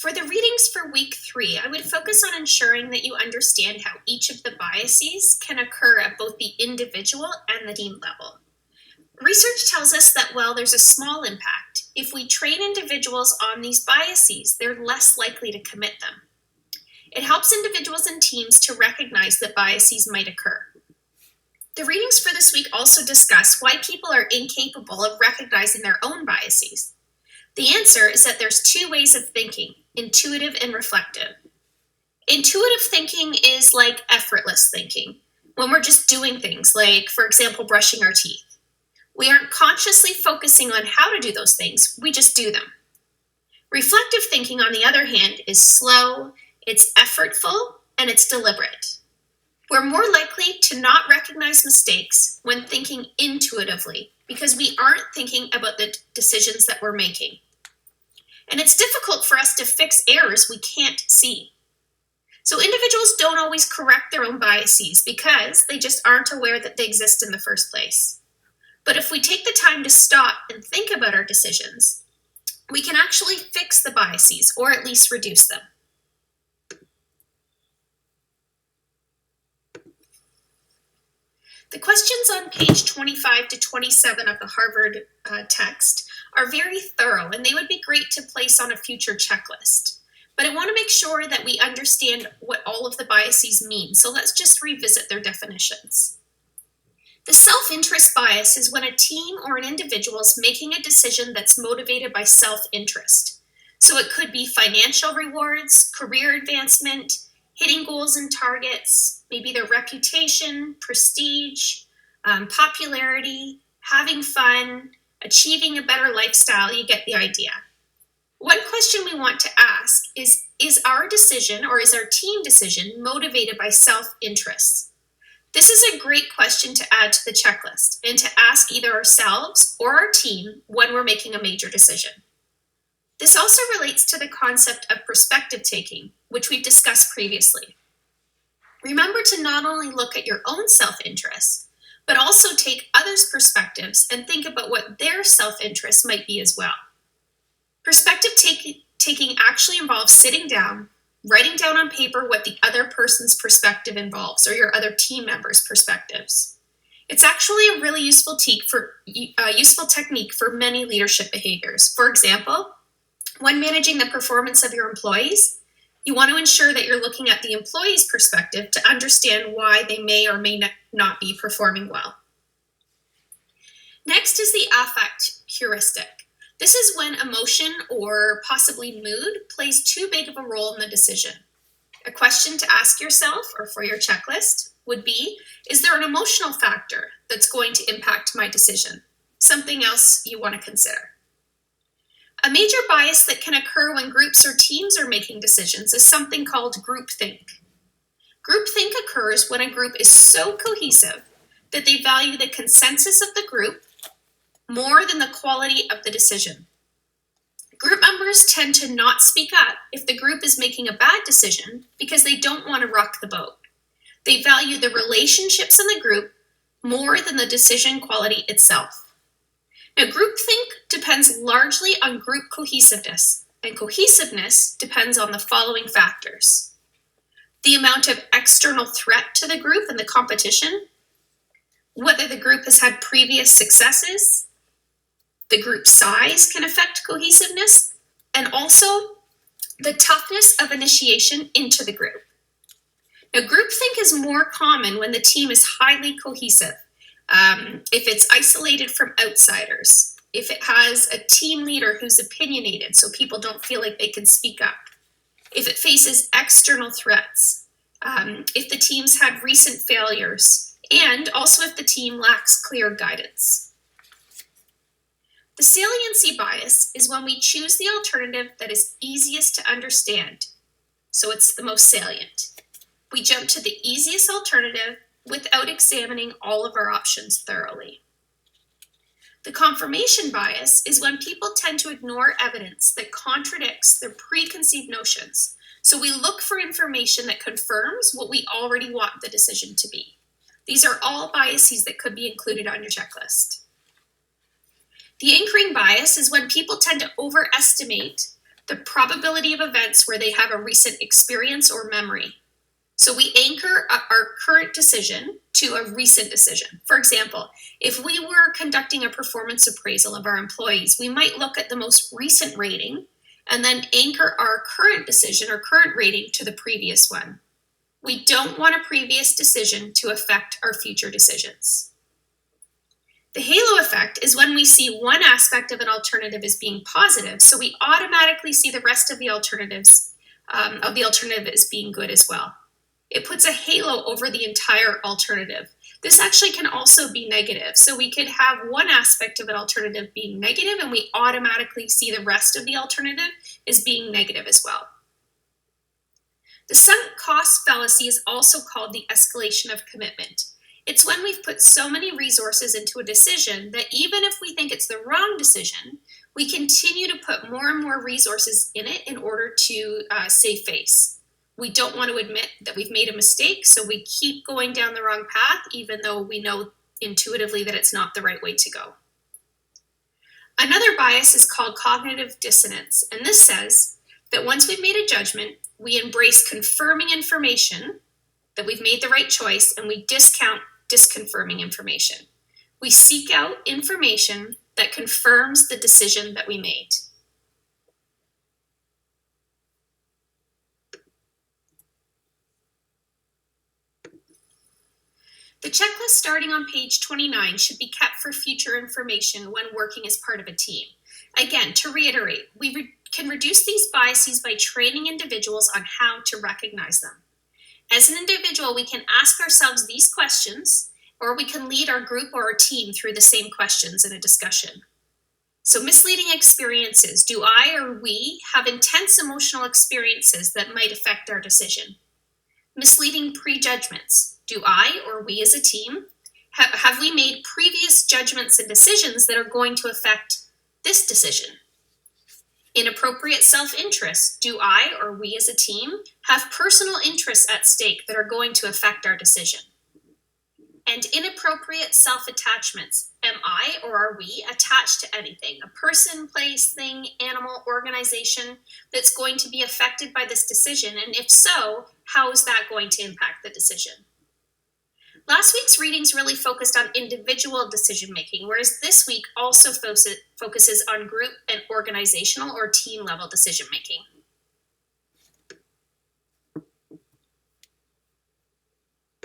For the readings for week 3, I would focus on ensuring that you understand how each of the biases can occur at both the individual and the team level. Research tells us that while there's a small impact, if we train individuals on these biases, they're less likely to commit them. It helps individuals and teams to recognize that biases might occur. The readings for this week also discuss why people are incapable of recognizing their own biases. The answer is that there's 2 ways of thinking, intuitive and reflective. Intuitive thinking is like effortless thinking, when we're just doing things like, for example, brushing our teeth. We aren't consciously focusing on how to do those things, we just do them. Reflective thinking, on the other hand, is slow, it's effortful, and it's deliberate. We're more likely to not recognize mistakes when thinking intuitively because we aren't thinking about the decisions that we're making. And it's difficult for us to fix errors we can't see. So individuals don't always correct their own biases because they just aren't aware that they exist in the first place. But if we take the time to stop and think about our decisions, we can actually fix the biases or at least reduce them. The questions on page 25 to 27 of the Harvard text are very thorough, and they would be great to place on a future checklist. But I want to make sure that we understand what all of the biases mean, so let's just revisit their definitions. The self-interest bias is when a team or an individual is making a decision that's motivated by self-interest. So it could be financial rewards, career advancement, hitting goals and targets, maybe their reputation, prestige, popularity, having fun, achieving a better lifestyle. You get the idea. One question we want to ask is our decision or is our team decision motivated by self-interest? This is a great question to add to the checklist and to ask either ourselves or our team when we're making a major decision. This also relates to the concept of perspective taking, which we've discussed previously. Remember to not only look at your own self-interest, but also take others' perspectives and think about what their self-interest might be as well. Perspective taking actually involves sitting down, writing down on paper what the other person's perspective involves, or your other team members' perspectives. It's actually a really useful technique for many leadership behaviors. For example, when managing the performance of your employees, you want to ensure that you're looking at the employee's perspective to understand why they may or may not be performing well. Next is the affect heuristic. This is when emotion or possibly mood plays too big of a role in the decision. A question to ask yourself or for your checklist would be, is there an emotional factor that's going to impact my decision? Something else you want to consider. A major bias that can occur when groups or teams are making decisions is something called groupthink. Groupthink occurs when a group is so cohesive that they value the consensus of the group more than the quality of the decision. Group members tend to not speak up if the group is making a bad decision because they don't want to rock the boat. They value the relationships in the group more than the decision quality itself. Now, groupthink depends largely on group cohesiveness, and cohesiveness depends on the following factors: the amount of external threat to the group and the competition, whether the group has had previous successes, the group size can affect cohesiveness, and also the toughness of initiation into the group. Now, groupthink is more common when the team is highly cohesive, if it's isolated from outsiders, if it has a team leader who's opinionated so people don't feel like they can speak up, if it faces external threats, if the team's had recent failures, and also if the team lacks clear guidance. The saliency bias is when we choose the alternative that is easiest to understand, so it's the most salient. We jump to the easiest alternative without examining all of our options thoroughly. The confirmation bias is when people tend to ignore evidence that contradicts their preconceived notions, so we look for information that confirms what we already want the decision to be. These are all biases that could be included on your checklist. The anchoring bias is when people tend to overestimate the probability of events where they have a recent experience or memory. So we anchor our current decision to a recent decision. For example, if we were conducting a performance appraisal of our employees, we might look at the most recent rating and then anchor our current decision or current rating to the previous one. We don't want a previous decision to affect our future decisions. The halo effect is when we see one aspect of an alternative as being positive, so we automatically see the rest of the alternatives as being good as well. It puts a halo over the entire alternative. This actually can also be negative, so we could have one aspect of an alternative being negative and we automatically see the rest of the alternative as being negative as well. The sunk cost fallacy is also called the escalation of commitment. It's when we've put so many resources into a decision that even if we think it's the wrong decision, we continue to put more and more resources in it in order to save face. We don't want to admit that we've made a mistake, so we keep going down the wrong path, even though we know intuitively that it's not the right way to go. Another bias is called cognitive dissonance, and this says that once we've made a judgment, we embrace confirming information that we've made the right choice, and we discount disconfirming information. We seek out information that confirms the decision that we made. The checklist starting on page 29 should be kept for future information when working as part of a team. Again, to reiterate, we can reduce these biases by training individuals on how to recognize them. As an individual, we can ask ourselves these questions, or we can lead our group or our team through the same questions in a discussion. So misleading experiences. Do I or we have intense emotional experiences that might affect our decision? Misleading prejudgments. Do I or we as a team, have we made previous judgments and decisions that are going to affect this decision? Inappropriate self-interest. Do I or we as a team have personal interests at stake that are going to affect our decision? And inappropriate self-attachments. Am I or are we attached to anything? A person, place, thing, animal, organization that's going to be affected by this decision? And if so, how is that going to impact the decision? Last week's readings really focused on individual decision-making, whereas this week also focuses on group and organizational or team-level decision-making.